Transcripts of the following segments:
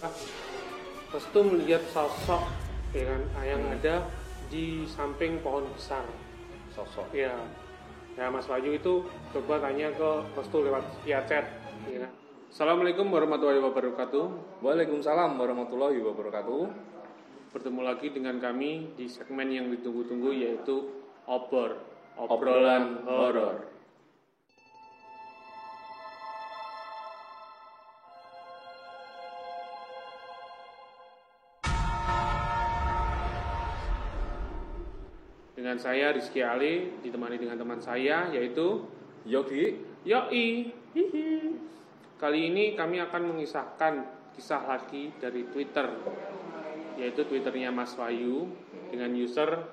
Restu melihat sosok ya kan yang ada di samping pohon besar. Sosok. Ya, ya Mas Wahyu itu coba tanya ke Restu lewat via chat. Ya. Assalamualaikum warahmatullahi wabarakatuh. Waalaikumsalam warahmatullahi wabarakatuh. Bertemu lagi dengan kami di segmen yang ditunggu-tunggu yaitu obrolan horor. Dengan saya Rizky Ali ditemani dengan teman saya yaitu Yogi. Yoi. Hihi. Kali ini kami akan mengisahkan kisah lagi dari Twitter, yaitu Twitternya Mas Wahyu dengan user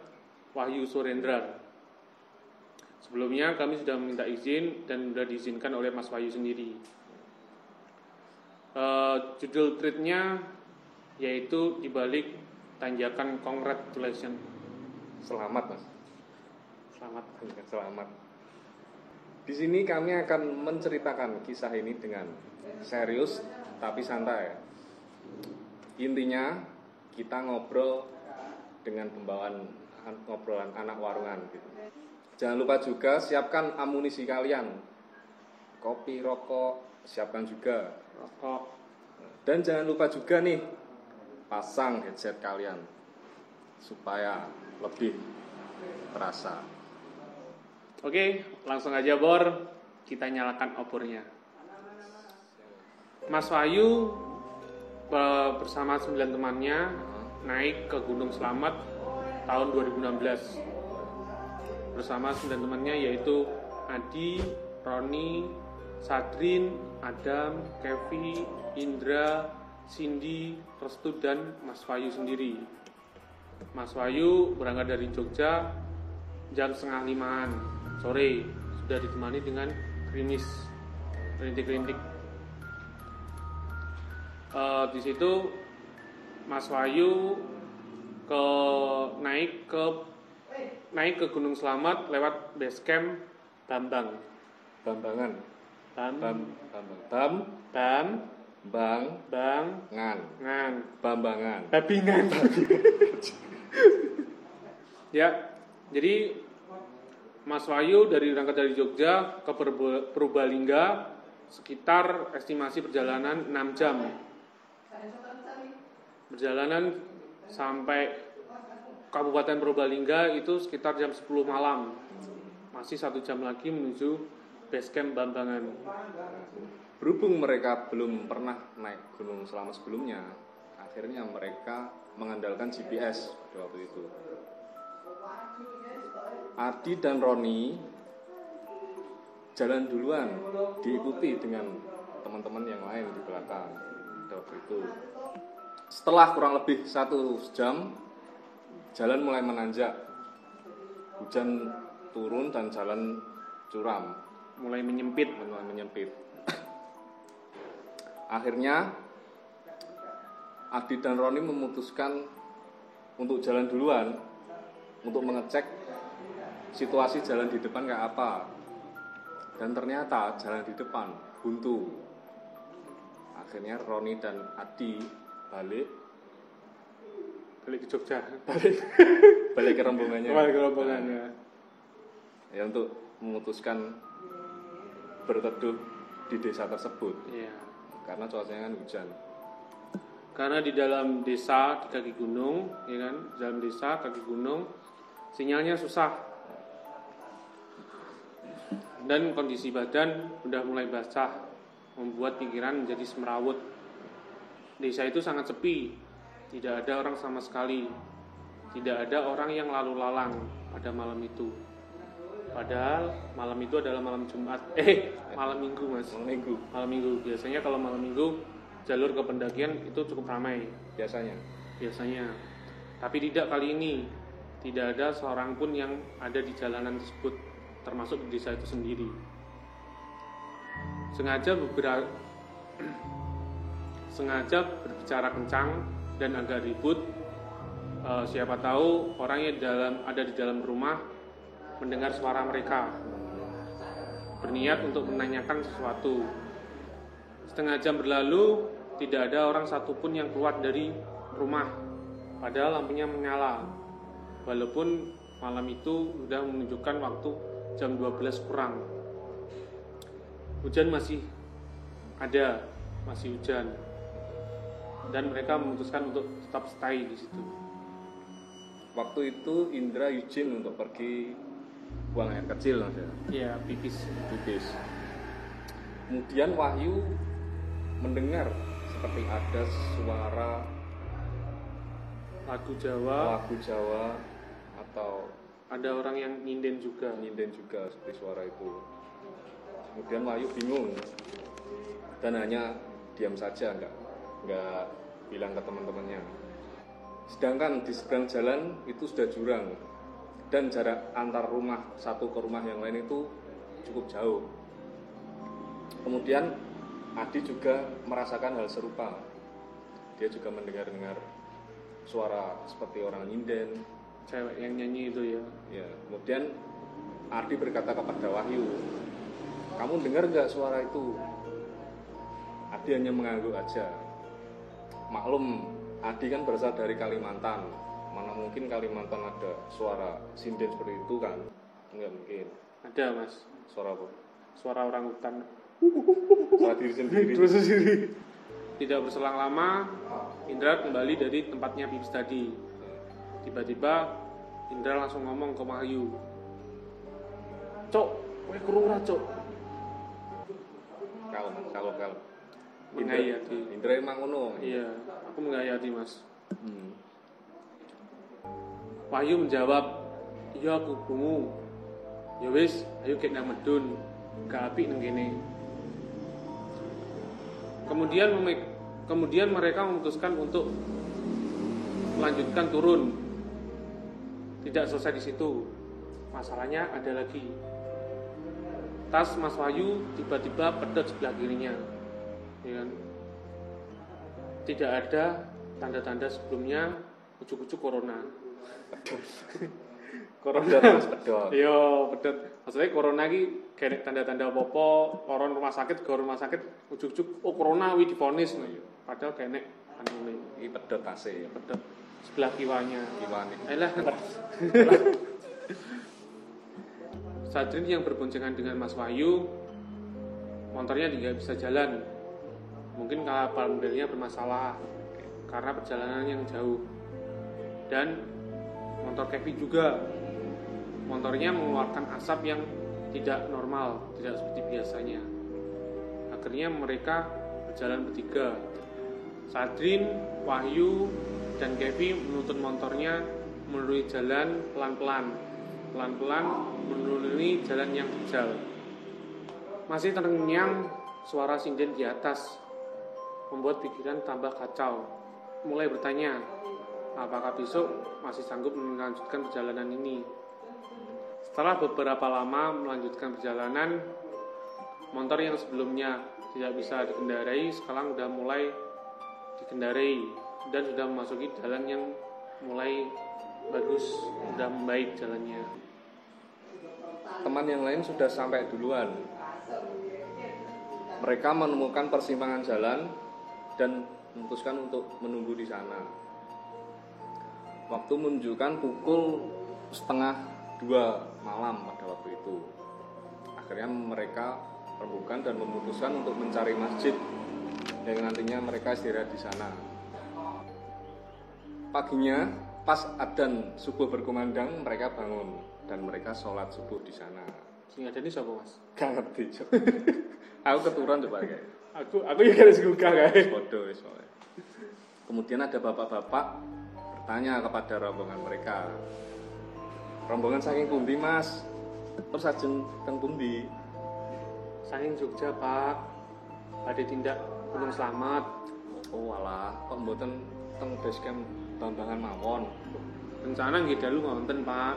Wahyu Surendra. Sebelumnya kami sudah meminta izin dan sudah diizinkan oleh Mas Wahyu sendiri. Judul tweetnya yaitu dibalik tanjakan congratulations. Selamat, Mas. Selamat. Di sini kami akan menceritakan kisah ini dengan serius tapi santai. Intinya kita ngobrol dengan pembawaan ngobrolan anak warungan gitu. Jangan lupa juga siapkan amunisi kalian. Kopi, rokok, siapkan juga. Rokok. Dan jangan lupa juga nih pasang headset kalian supaya lebih terasa. Oke, langsung aja Bor, kita nyalakan opornya. Mas Wahyu bersama 9 temannya naik ke Gunung Slamet tahun 2016. Bersama 9 temannya yaitu Adi, Roni, Sadrin, Adam, Kevi, Indra, Cindy, Restu, dan Mas Wahyu sendiri. Mas Wahyu berangkat dari Jogja jam 4:30 sore, sudah ditemani dengan gerimis, rintik-rintik. Di situ Mas Wahyu naik ke Gunung Slamet lewat base camp Bambang. Bambangan. Ngan. Bambangan. Babingan. Ya, jadi Mas Wahyu berangkat dari Jogja ke Purbalingga sekitar estimasi perjalanan 6 jam. Perjalanan sampai Kabupaten Purbalingga itu sekitar jam 10 malam. Masih 1 jam lagi menuju base camp Bambangan. Berhubung mereka belum pernah naik Gunung Slamet sebelumnya, akhirnya mereka mengandalkan GPS pada waktu itu. Adi dan Roni jalan duluan, diikuti dengan teman-teman yang lain di belakang pada waktu itu. Setelah kurang lebih 1 jam, jalan mulai menanjak. Hujan turun dan jalan curam, Mulai menyempit. Akhirnya Adi dan Roni memutuskan untuk jalan duluan untuk mengecek situasi jalan di depan kayak apa. Dan ternyata jalan di depan buntu. Akhirnya Roni dan Adi balik ke Jogja. balik ke rombongannya. Ya, untuk memutuskan berteduh di desa tersebut. Iya. Karena cuacanya kan hujan. Karena di dalam desa di kaki gunung, ya kan, dalam desa kaki gunung sinyalnya susah. Dan kondisi badan udah mulai basah, membuat pikiran menjadi semrawut. Desa itu sangat sepi, tidak ada orang sama sekali. Tidak ada orang yang lalu lalang pada malam itu. Padahal malam itu adalah malam Jumat. Malam Minggu, Mas. Malam Minggu. Biasanya kalau malam Minggu jalur ke pendakian itu cukup ramai. Biasanya. Tapi tidak kali ini. Tidak ada seorang pun yang ada di jalanan tersebut, termasuk di desa itu sendiri. Sengaja berbicara kencang dan agak ribut. Siapa tahu orangnya ada di dalam rumah mendengar suara mereka, berniat untuk menanyakan sesuatu. Setengah jam berlalu, tidak ada orang satupun yang keluar dari rumah, padahal lampunya menyala. Walaupun malam itu sudah menunjukkan waktu jam 12 kurang. Hujan masih ada, masih hujan. Dan mereka memutuskan untuk tetap stay di situ. Waktu itu Indra izin untuk pergi buang air kecil, Mas ya. Iya, pipis. Kemudian Wahyu mendengar seperti ada suara Lagu Jawa atau ada orang yang nyinden juga. seperti suara itu. Kemudian Wahyu bingung dan hanya diam saja, nggak bilang ke teman-temannya. Sedangkan di seberang jalan itu sudah jurang dan jarak antar rumah satu ke rumah yang lain itu cukup jauh. Kemudian Adi juga merasakan hal serupa. Dia juga mendengar suara seperti orang nyinden, Cewek yang nyanyi itu ya. ya. Kemudian Adi berkata kepada Wahyu, "Kamu dengar nggak suara itu?" Adi hanya mengangguk aja. Maklum, Adi kan berasal dari Kalimantan. Mana mungkin Kalimantan ada suara sinden seperti itu kan? Enggak mungkin. Ada, Mas. Suara apa? Suara orang hutan. Suara diri sendiri. Tidak berselang lama, Indra kembali dari tempatnya pipis tadi. Tiba-tiba Indra langsung ngomong ke Wahyu, "Cok, kowe krungu ra, Cok?" Kalau Menghayati. Indra emang ngono. Iya, aku menghayati, Mas. Wahyu menjawab, "Iya aku krungu. Ya wis, ayo ket nang medun. Gak apik nang kene." Kemudian mereka memutuskan untuk melanjutkan turun. Tidak selesai di situ. Masalahnya ada lagi. Tas Mas Wahyu tiba-tiba pedot sebelah kirinya. Ya kan? Tidak ada tanda-tanda sebelumnya ujuk-ujuk corona. Corona Mas pedot. Iya, pedot. Maksudnya corona iki kayak tanda-tanda apa-apa, orang rumah sakit ujuk-ujuk corona wi divonis. Padahal kene anune Iki pedot AC. pedot sebelah kiwanya. Alah. Sadrin yang berboncengan dengan Mas Wahyu, motornya tidak bisa jalan. Mungkin kapal mobilnya bermasalah karena perjalanan yang jauh. Dan motor Kevin juga, motornya mengeluarkan asap yang tidak normal, tidak seperti biasanya. Akhirnya mereka berjalan bertiga. Sadrin, Wahyu, dan Kevin menuntun motornya melalui jalan pelan-pelan menuruni jalan yang terjal. Masih terngiang suara sinden di atas, membuat pikiran tambah kacau. Mulai bertanya, apakah besok masih sanggup melanjutkan perjalanan ini? Setelah beberapa lama melanjutkan perjalanan, motor yang sebelumnya tidak bisa dikendarai sekarang sudah mulai dikendarai dan sudah memasuki jalan yang mulai bagus, sudah membaik jalannya. Teman yang lain sudah sampai duluan. Mereka menemukan persimpangan jalan dan memutuskan untuk menunggu di sana. Waktu menunjukkan pukul 1:30 malam pada waktu itu. Akhirnya mereka rembukan dan memutuskan untuk mencari masjid yang nantinya mereka istirahat di sana. Paginya, pas adzan subuh berkumandang, mereka bangun dan mereka sholat subuh di sana. Sing ada ini siapa, Mas? Gak ngerti, Cok. Aku keturun coba kayak. Aku ya harus gugah guys. Bodoh soalnya. Kemudian ada bapak-bapak bertanya kepada rombongan mereka. Rombongan saking pundi, Mas? Terus ajeng teng pundi? Saking Jogja, Pak. Ada tindak Gunung Slamet. Oh alah, kok mboten teng base camp Bambangan mawon. Rencana nggih dalu ngonten, Pak.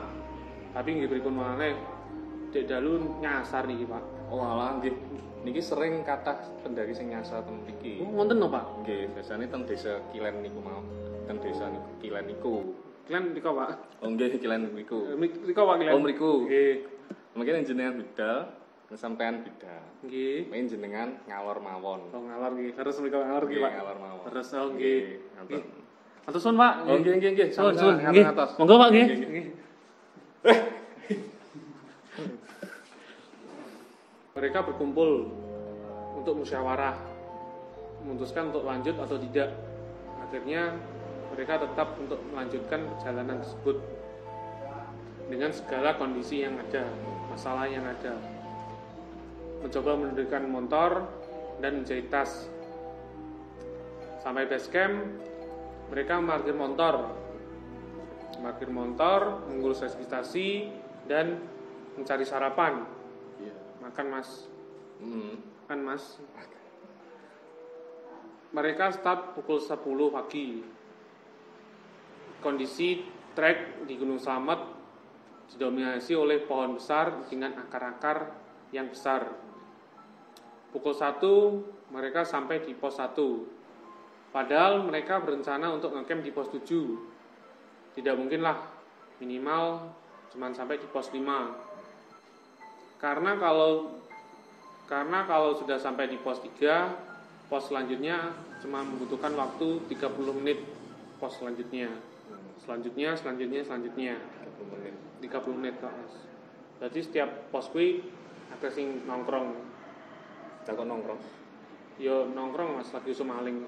Tapi nggih pripun malih dek dalu nyasar niki, Pak. Oh alah nggih. Niki sering kathah pendaki sing nyasar teng mriki. Oh, ngonten lho, Pak. Nggih, biasane teng desa Kilen niku mau. Teng desa niku Kilen niku. Kilen mriko, Pak. Oh nggih, Kilen niku. Mriko, Pak, Kilen. Oh mriku. Nggih. Mungkin jenengan bidal sampean bidan. Nggih. Main jenengan ngalor mawon. Oh ngalor nggih. Harus mriko ngalor nggih, Pak. Ngalor mawon. Terus oh nggih. Nggih. Atur suwun, Pak. Oh nggih. Suwun, Nggih. Monggo, Pak nggih. Mereka berkumpul untuk musyawarah, memutuskan untuk lanjut atau tidak. Akhirnya mereka tetap untuk melanjutkan perjalanan tersebut dengan segala kondisi yang ada, masalah yang ada. Mencoba menundukkan motor dan menjahit tas. Sampai base camp, mereka parkir motor, mengurus registrasi dan mencari sarapan. Makan mas. Makan mas. Mereka start pukul 10 pagi. Kondisi trek di Gunung Slamet didominasi oleh pohon besar dengan akar-akar yang besar. Pukul 1 mereka sampai di pos 1. Padahal mereka berencana untuk ngecamp di pos 7. Tidak mungkinlah, minimal cuma sampai di pos 5. Karena kalau sudah sampai di pos 3, pos selanjutnya cuma membutuhkan waktu 30 menit. Pos selanjutnya 30 menit kok mas. Jadi setiap pos kuwi ada sing nongkrong. Takon nongkrong. Yo nongkrong mas, lagi usum maling.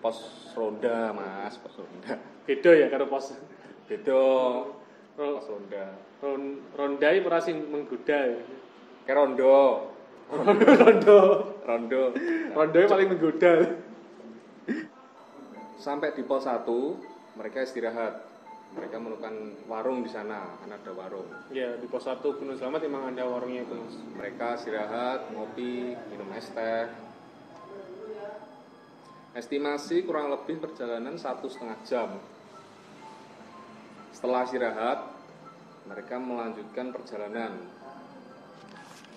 Pos ronda mas, pos ronda. Beda ya karo pos. Beda. Pos ronda. Rondai ora sing menggoda ya. Kayak rondo. Rondo paling menggoda. Sampai di pos 1, mereka istirahat. Mereka menemukan warung di sana, kan ada warung. Ya, di pos 1 Gunung Slamet emang ada warungnya itu, Mas. Mereka istirahat, ngopi, minum es teh. Estimasi kurang lebih perjalanan 1,5 jam. Setelah istirahat, mereka melanjutkan perjalanan.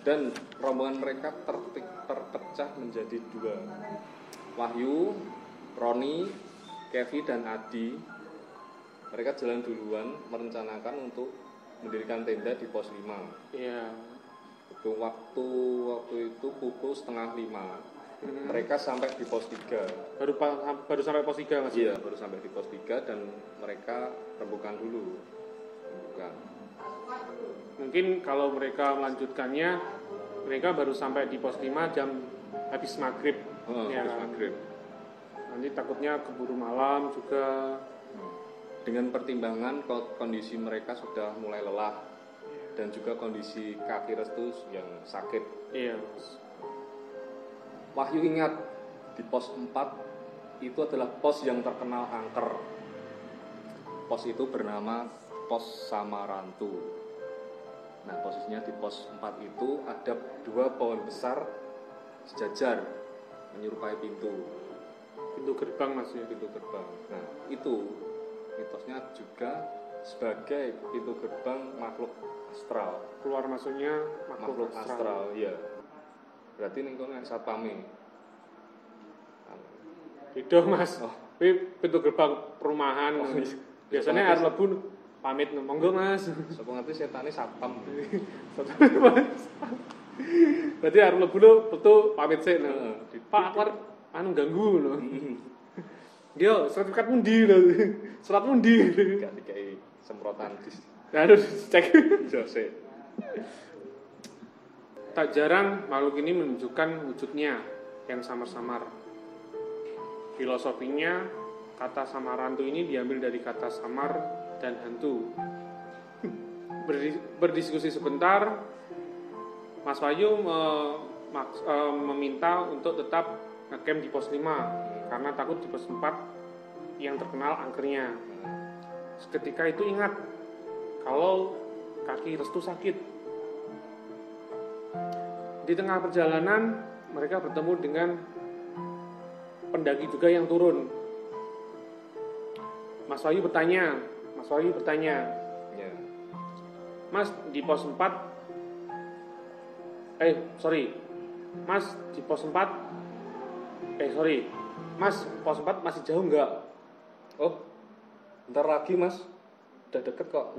Dan rombongan mereka terpecah menjadi 2. Wahyu, Roni, Kevi, dan Adi. Mereka jalan duluan merencanakan untuk mendirikan tenda di pos 5. Iya. Itu waktu itu pukul 4:30. Mereka sampai di pos 3. Baru sampai pos 3 Mas. Iya, baru sampai di pos 3 dan mereka rembukan dulu. Mungkin kalau mereka melanjutkannya, mereka baru sampai di pos 5 jam habis maghrib. Ya, habis maghrib. Nanti takutnya keburu malam juga. Dengan pertimbangan kondisi mereka sudah mulai lelah dan juga kondisi kaki Restu yang sakit. Iya. Wahyu ingat di pos 4 itu adalah pos yang terkenal angker. Pos itu bernama Pos Samarantu. Nah, posisinya di pos 4 itu ada 2 pohon besar sejajar menyerupai pintu gerbang Mas ya. Pintu gerbang. Nah, itu mitosnya juga sebagai pintu gerbang makhluk astral. Keluar masuknya makhluk astral. Iya. Berarti ning kono satpame. Beda Mas. Pintu gerbang perumahan. Biasanya arep mlebu pamit monggo Mas. Sapa ngerti setane satpam. Berarti arep mlebu lho betul pamit sik. Pak aku anu ganggu lho. Yo, sertifikat mundi lho. Surat mundi. Gak dikai semprotan dis. Harus cek. Jose. Tak jarang makhluk ini menunjukkan wujudnya yang samar-samar. Filosofinya, kata samarantu ini diambil dari kata samar dan hantu. Berdiskusi sebentar, Mas Wahyu meminta untuk tetap ngecamp di pos 5 karena takut di pos 4 yang terkenal angkernya. Seketika itu ingat kalau kaki Restu sakit. Di tengah perjalanan mereka bertemu dengan pendaki juga yang turun. Mas Wahyu bertanya, Ya. Mas di pos 4 Mas di pos 4 Mas pos 4 masih jauh enggak? Oh, bentar lagi Mas, udah deket kok.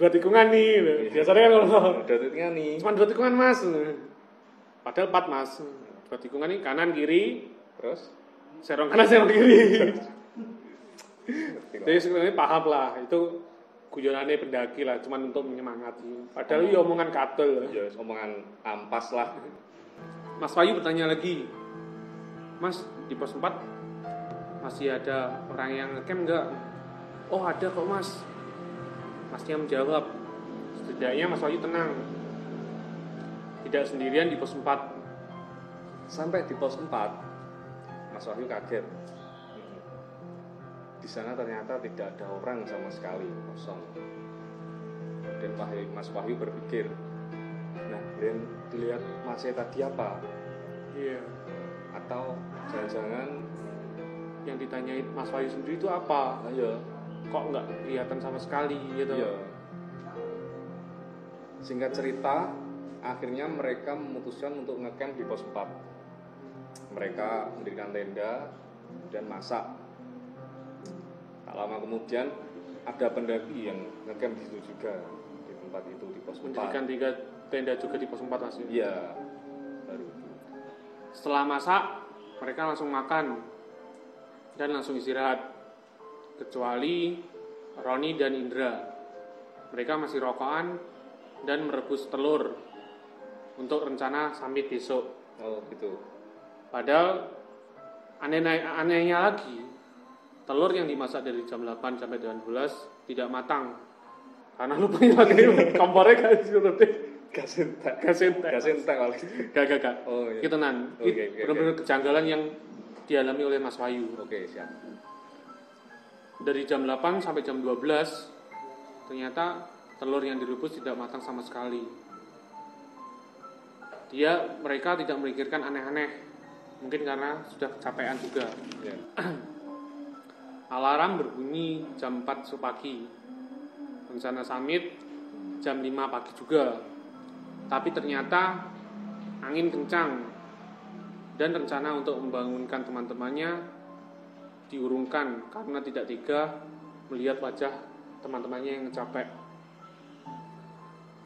2 tikungan nih gitu. Biasanya kan kalau 2 tikungan nih. cuma 2 tikungan mas, padahal 4 mas. 2 tikungan nih kanan kiri, Terus serong kanan serong kiri. Jadi sebenarnya paham lah itu guyonannya pendaki lah, cuma untuk menyemangati. Padahal ya omongan katul. ya omongan ampas lah. Mas Wahyu bertanya lagi, Mas di pos 4 masih ada orang yang ngecamp nggak? Oh ada kok mas. Masnya menjawab, setidaknya Mas Wahyu tenang, tidak sendirian di pos 4. Sampai di pos 4 Mas Wahyu kaget. Di sana ternyata tidak ada orang sama sekali, kosong. Dan Mas Wahyu berpikir, nah dan dilihat masnya tadi apa? Iya. Atau jangan-jangan Yang ditanyain Mas Wahyu sendiri itu apa? ayo Kok nggak kelihatan sama sekali gitu? iya. Singkat cerita, akhirnya mereka memutuskan untuk ngecamp di pos 4. Mereka mendirikan tenda dan masak. Tak lama kemudian ada pendaki yang ngecamp di situ juga, di tempat itu, di pos 4. Mendirikan 3 tenda juga di pos 4 mas ya? Iya, baru. Setelah masak, mereka langsung makan dan langsung istirahat. Kecuali Roni dan Indra, mereka masih rokokan dan merebus telur untuk rencana summit besok. Oh gitu. Padahal anehnya lagi, telur yang dimasak dari jam 8 sampai jam 12 tidak matang. Karena lupa pakai kompornya gak suruh deh. Gasentek. Gak. Oh iya. Itu nan. Oke. Benar-benar kejanggalan yang dialami oleh Mas Wahyu. Oke, siap. Dari jam 8 sampai jam 12 ternyata telur yang direbus tidak matang sama sekali. Mereka tidak memikirkan aneh-aneh, mungkin karena sudah kecapean juga. Ya. Alarm berbunyi jam 4 pagi. Rencana summit jam 5 pagi juga. Tapi ternyata angin kencang dan rencana untuk membangunkan teman-temannya diurungkan karena tidak tega melihat wajah teman-temannya yang capek.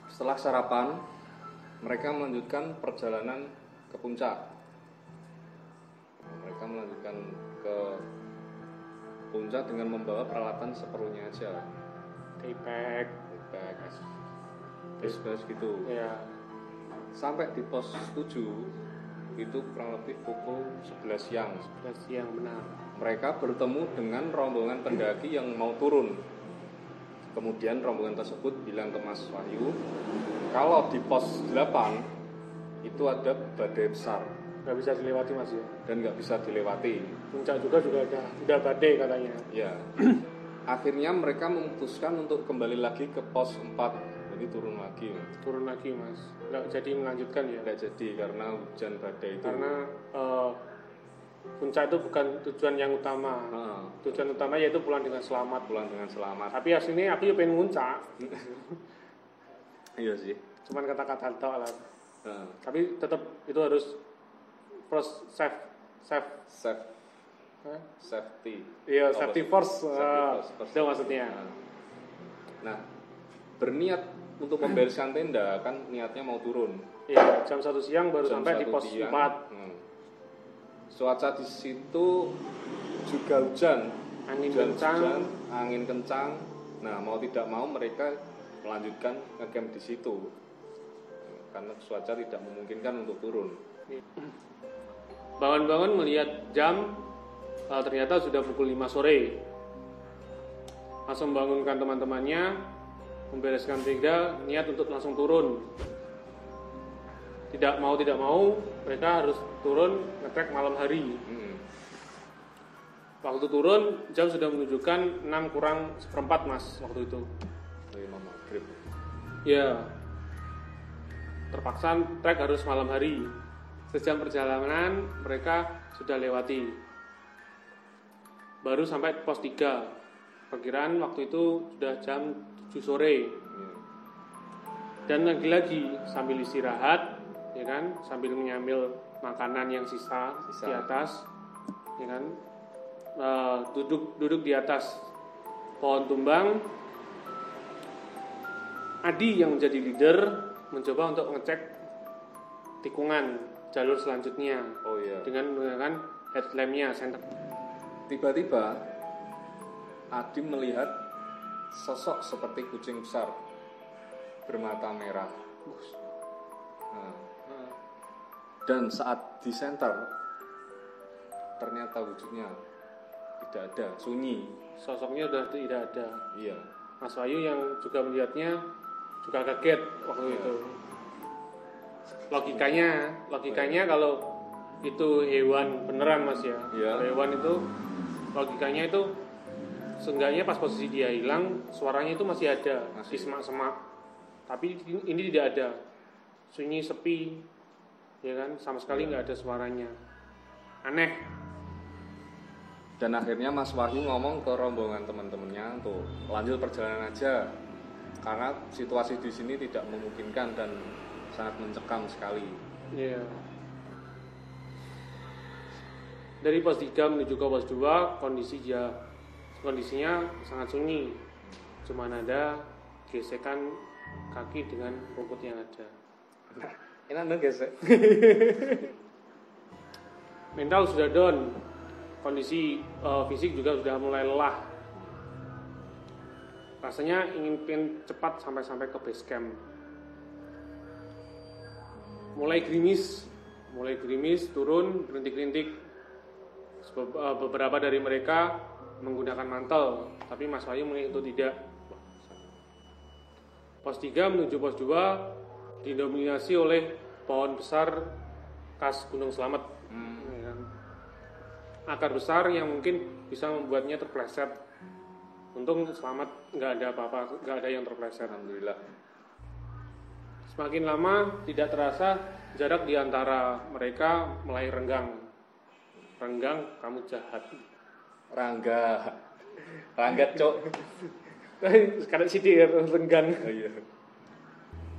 Setelah sarapan, mereka melanjutkan perjalanan ke puncak. Mereka melanjutkan ke puncak dengan membawa peralatan seperlunya aja. Kayak Base gitu. ya. Sampai di pos 7 itu kurang lebih pukul 11 siang. 11 siang benar. Mereka bertemu dengan rombongan pendaki yang mau turun. Kemudian rombongan tersebut bilang ke Mas Wahyu, kalau di pos 8 itu ada badai besar. Nggak bisa dilewati mas ya. Dan nggak bisa dilewati. Puncak juga ada, udah badai katanya. Ya. Akhirnya mereka memutuskan untuk kembali lagi ke pos 4. Jadi turun lagi. Turun lagi mas. Nggak jadi melanjutkan ya. Nggak jadi karena hujan badai itu. Karena puncak itu bukan tujuan yang utama. Tujuan utama yaitu pulang dengan selamat. Tapi aslinya aku ya pengen muncak. Iya sih. Cuman kata-kata tok lah. Tapi tetap itu harus safety. Iya, safety first. First. Itu maksudnya. Nah, berniat untuk membereskan tenda kan niatnya mau turun. Iya, jam 1 siang baru sampai di pos 4. Cuaca di situ juga hujan. Angin kencang. Nah, mau tidak mau mereka melanjutkan ngecamp di situ. Karena cuaca tidak memungkinkan untuk turun. Bangun-bangun melihat jam, ternyata sudah pukul 5 sore. Langsung membangunkan teman-temannya, membereskan tenda, niat untuk langsung turun. Tidak mau mereka harus turun nge-trek malam hari. Waktu turun jam sudah menunjukkan 6 kurang 1/4 mas waktu itu. Maghrib. Ya, terpaksa trek harus malam hari. Sejam perjalanan mereka sudah lewati. Baru sampai pos 3. Perkiraan waktu itu sudah jam 7 sore. Dan lagi-lagi sambil istirahat, ya kan, sambil menyambil makanan yang sisa di atas, ya kan, duduk di atas pohon tumbang. Adi yang menjadi leader mencoba untuk ngecek tikungan jalur selanjutnya Oh iya. dengan menggunakan headlampnya center. Tiba-tiba Adi melihat sosok seperti kucing besar bermata merah. Nah, dan saat di center ternyata wujudnya tidak ada, sunyi. Sosoknya sudah tidak ada. Iya. Mas Wahyu yang juga melihatnya juga kaget waktu Iya. itu. Logikanya kalau itu hewan beneran Mas ya. Iya. Kalau hewan itu logikanya itu seenggaknya pas posisi dia hilang suaranya itu masih ada di semak-semak. Tapi ini tidak ada. Sunyi sepi. Ya kan, sama sekali nggak ada suaranya. Aneh. Dan akhirnya Mas Wahyu ngomong ke rombongan teman-temannya untuk lanjut perjalanan aja karena situasi di sini tidak memungkinkan dan sangat mencekam sekali. Iya. Dari pos 3 menuju ke pos 2 kondisinya sangat sunyi. Cuma ada gesekan kaki dengan rumput yang ada. Enak dong guys. Mental sudah down. Kondisi fisik juga sudah mulai lelah. Rasanya ingin cepat sampai ke base camp. Mulai gerimis, turun, berintik-rintik. Beberapa dari mereka menggunakan mantel, tapi Mas Wahyu memilih untuk tidak. Pos 3 menuju pos 2 didominasi oleh pohon besar khas Gunung Slamet. Akar besar yang mungkin bisa membuatnya terpleset. Untung selamat, nggak ada apa-apa, nggak ada yang terpleset. Alhamdulillah. Semakin lama tidak terasa jarak di antara mereka mulai renggang. Renggang, kamu jahat. Rangga cok. Sekarang sidir renggang. Oh, iya.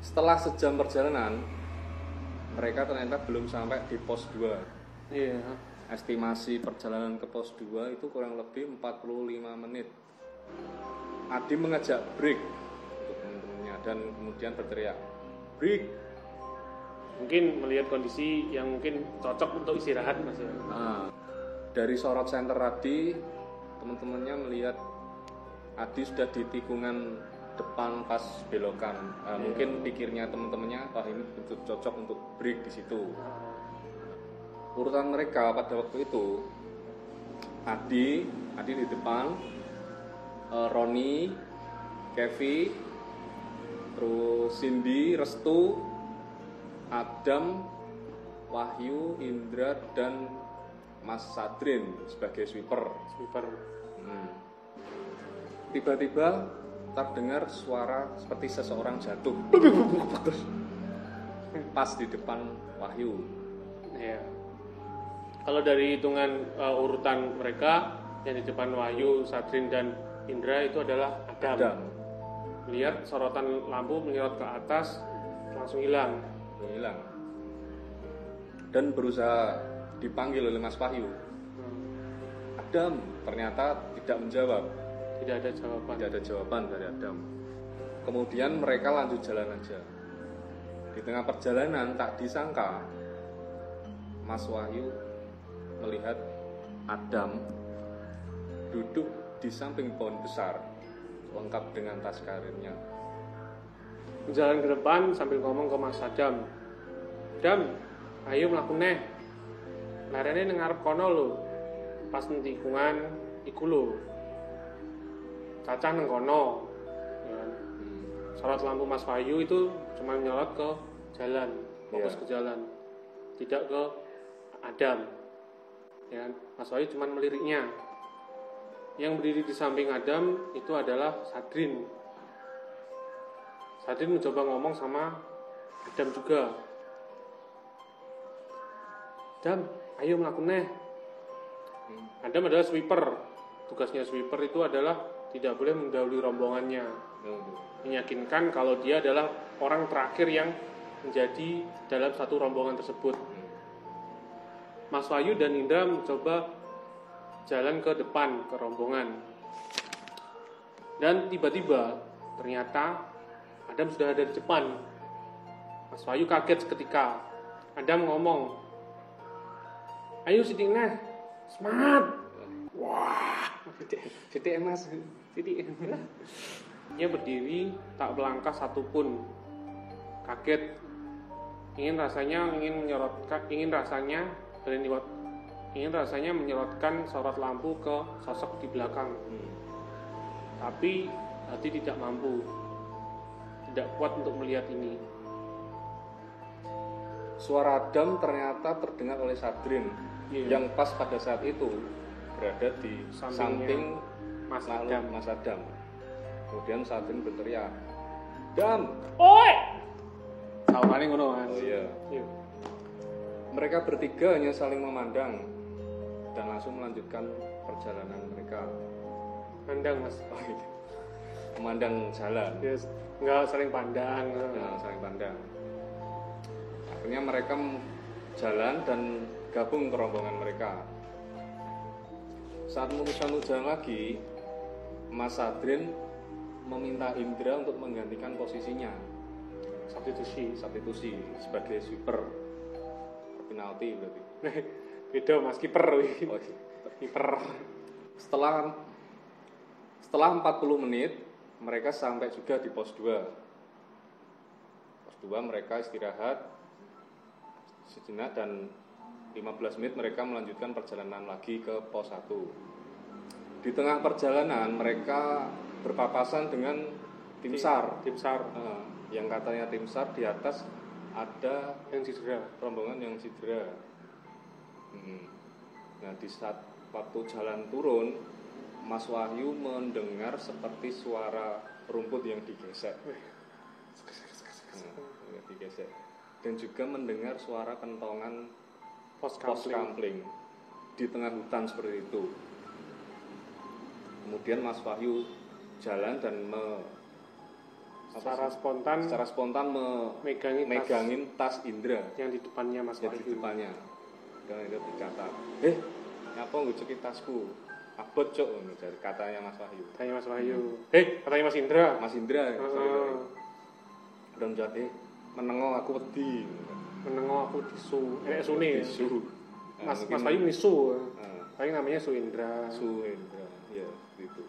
Setelah sejam perjalanan, mereka ternyata belum sampai di pos 2. Iya. Estimasi perjalanan ke pos 2 itu kurang lebih 45 menit. Adi mengajak break untuk teman-temannya dan kemudian berteriak, "Break!" Mungkin melihat kondisi yang mungkin cocok untuk istirahat Mas ya. Nah, dari sorot center Adi, teman-temannya melihat Adi sudah di tikungan depan pas belokan. Mungkin pikirnya teman-temannya, wah ini betul cocok untuk break di situ. Urutan mereka pada waktu itu, Adi di depan, Roni, Kevi, terus Cindy, Restu, Adam, Wahyu, Indra, dan Mas Sadrin sebagai sweeper. Tiba-tiba terdengar suara seperti seseorang jatuh pas di depan Wahyu. Iya. Kalau dari hitungan urutan mereka yang di depan Wahyu, Sadrin dan Indra itu adalah Adam. Lihat sorotan lampu menyorot ke atas langsung hilang. Dan berusaha dipanggil oleh Mas Wahyu. Adam ternyata tidak menjawab. Tidak ada jawaban dari Adam. Kemudian mereka lanjut jalan aja. Di tengah perjalanan tak disangka Mas Wahyu melihat Adam duduk di samping pohon besar lengkap dengan tas karirnya. Jalan ke depan sambil ngomong ke Mas Adam, ayo mlaku neh. Larene ning ngarep kono lho. Pas tikungan iku lho. Cacah nang kono. Ya. Sorot lampu Mas Wahyu itu cuma nyolot ke jalan, fokus ke jalan. Tidak ke Adam. Ya, Mas Wahyu cuma meliriknya. Yang berdiri di samping Adam itu adalah Sadrin. Sadrin mencoba ngomong sama Adam juga. Adam, ayo mlaku neh. Adam adalah sweeper. Tugasnya sweeper itu adalah tidak boleh mendahului rombongannya. Meyakinkan kalau dia adalah orang terakhir yang menjadi dalam satu rombongan tersebut. Mas Wahyu dan Indra mencoba jalan ke depan ke rombongan. Dan tiba-tiba ternyata Adam sudah ada di depan. Mas Wahyu kaget seketika. Adam ngomong, ayo Siti nah, semangat. Wah, Siti Mas. Siti. Dia berdiri tak melangkah satupun. Kaget. Ingin rasanya menyorotkan sorot lampu ke sosok di belakang. Tapi hati tidak mampu. Tidak kuat untuk melihat ini. Suara Adam ternyata terdengar oleh Sadrin yang pas pada saat itu berada di samping Mas Adam. Kemudian Sadrin berteriak, "Dam, oi!" Tawarannya ngono, Mas. Oh iya. Iya. Mereka bertiga hanya saling memandang dan langsung melanjutkan perjalanan mereka. Pandang, Mas. Oh, iya. Memandang jalan. Yes. Enggak saling pandang. Ya, saling pandang. Akhirnya mereka jalan dan gabung ke rombongan mereka. Saat memutuskan jalan lagi, Mas Sadrin meminta Indra untuk menggantikan posisinya. Substitusi sebagai sweeper. Penalti berarti. Beda Mas, kiper. Oh, Kiper. Setelah 40 menit mereka sampai juga di pos 2. Pos 2 mereka istirahat sejenak dan 15 menit mereka melanjutkan perjalanan lagi ke pos 1. Di tengah perjalanan mereka berpapasan dengan tim SAR. Yang katanya tim SAR di atas ada yang cedera, rombongan yang cedera. Nah, di saat waktu jalan turun, Mas Wahyu mendengar seperti suara rumput yang digesek. Digesek. Dan juga mendengar suara kentongan pos kampling di tengah hutan seperti itu. Kemudian Mas Wahyu jalan dan secara spontan megangin tas Indra yang di depannya Mas Wahyu. Di depannya. Dan itu berkata, "Ngapa ngucuki tasku? Abot cok," dari katanya Mas Wahyu. Katanya Mas Wahyu. Katanya Mas Indra. Mas Indra. Dan jadi menengo aku wedi. Menengo aku disu. Sune. Disu. Mas Wahyu nisu. Paling namanya Suindra. Ya, gitu.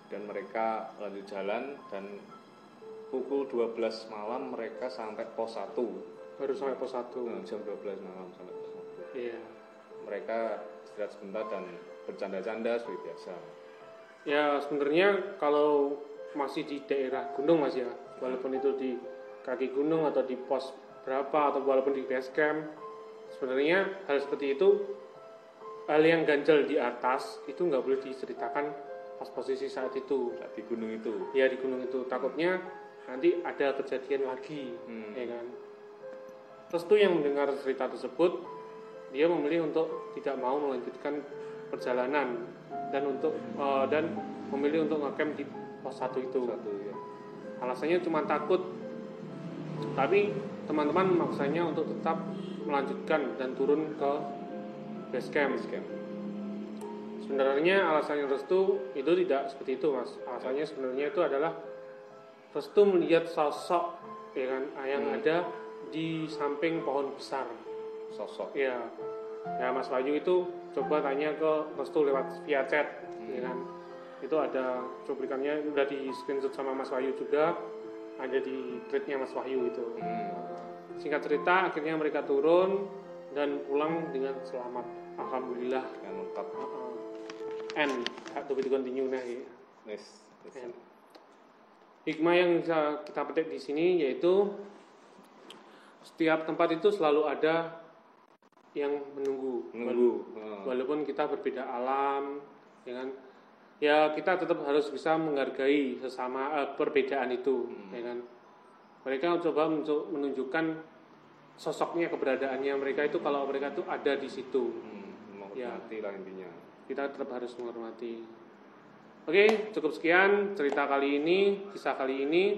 Dan mereka lanjut jalan dan pukul 12 malam mereka sampai pos 1. Baru sampai pos 1. Jam 12 malam sampai pos 1. Iya. Mereka istirahat sebentar dan bercanda-canda seperti biasa. Ya, sebenarnya kalau masih di daerah gunung Mas ya, walaupun itu di kaki gunung atau di pos berapa atau walaupun di base camp, sebenarnya hal seperti itu, hal yang ganjel di atas itu nggak boleh diceritakan pas posisi saat itu. Saat di gunung itu. Ya, di gunung itu takutnya nanti ada kejadian lagi, ya kan. Terus tuh yang mendengar cerita tersebut, dia memilih untuk tidak mau melanjutkan perjalanan dan memilih untuk ngecamp di pos 1 itu. Ya. Alasannya cuma takut, tapi teman-teman maksanya untuk tetap melanjutkan dan turun ke base camp. Sebenarnya alasannya Restu itu tidak seperti itu Mas. Alasannya sebenarnya itu adalah Restu melihat sosok yang ada di samping pohon besar. Sosok. Ya Mas Wahyu itu coba tanya ke Restu lewat via chat, ya kan. Itu ada cuplikannya, udah di screenshot sama Mas Wahyu juga, ada di threadnya Mas Wahyu itu. Singkat cerita, akhirnya mereka turun dan pulang dengan selamat. Alhamdulillah. Dengan lengkap. And to be continue nah. Yes. Hikmah yang bisa kita petik di sini yaitu setiap tempat itu selalu ada yang menunggu. Walaupun kita berbeda alam, ya kan? Ya kita tetap harus bisa menghargai sesama perbedaan itu, ya kan? Mereka coba menunjukkan sosoknya, keberadaannya mereka itu, kalau mereka itu ada di situ. Menghormati lah intinya. Kita tetap harus menghormati. Oke, cukup sekian cerita kali ini, kisah kali ini.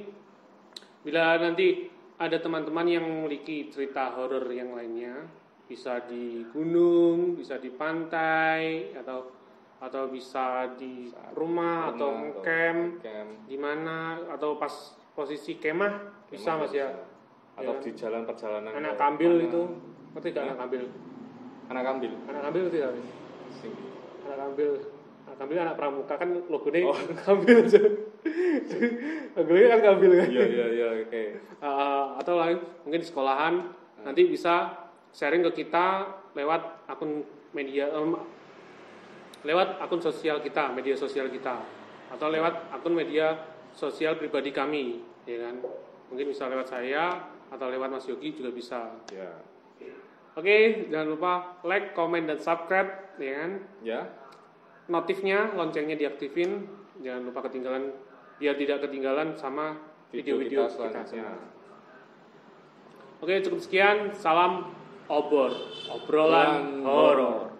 Bila nanti ada teman-teman yang memiliki cerita horor yang lainnya, bisa di gunung, bisa di pantai, atau bisa di rumah atau camp, di mana, atau pas posisi kemah bisa Mas ya. Atau Ya. di jalan perjalanan. Anak ke kambil mana. itu, ngerti gak anak kambil? Anak kambil. Anak kambil tidak? Sing. Anak kambil. Anak kambil anak pramuka kan logonya Oh. kambil aja. Logonya kan kambil kan. Iya, oke. Atau lain mungkin di sekolahan nanti bisa sharing ke kita lewat akun media lewat akun sosial kita, media sosial kita, atau lewat akun media sosial pribadi kami, ya kan? Mungkin bisa lewat saya atau lewat Mas Yogi juga bisa. Ya. Oke, jangan lupa like, comment, dan subscribe, ya kan? Ya. Notifnya, loncengnya diaktifin, jangan lupa ketinggalan, biar tidak ketinggalan sama video-video kita selanjutnya. semua. Oke, cukup sekian. Salam obrolan horor.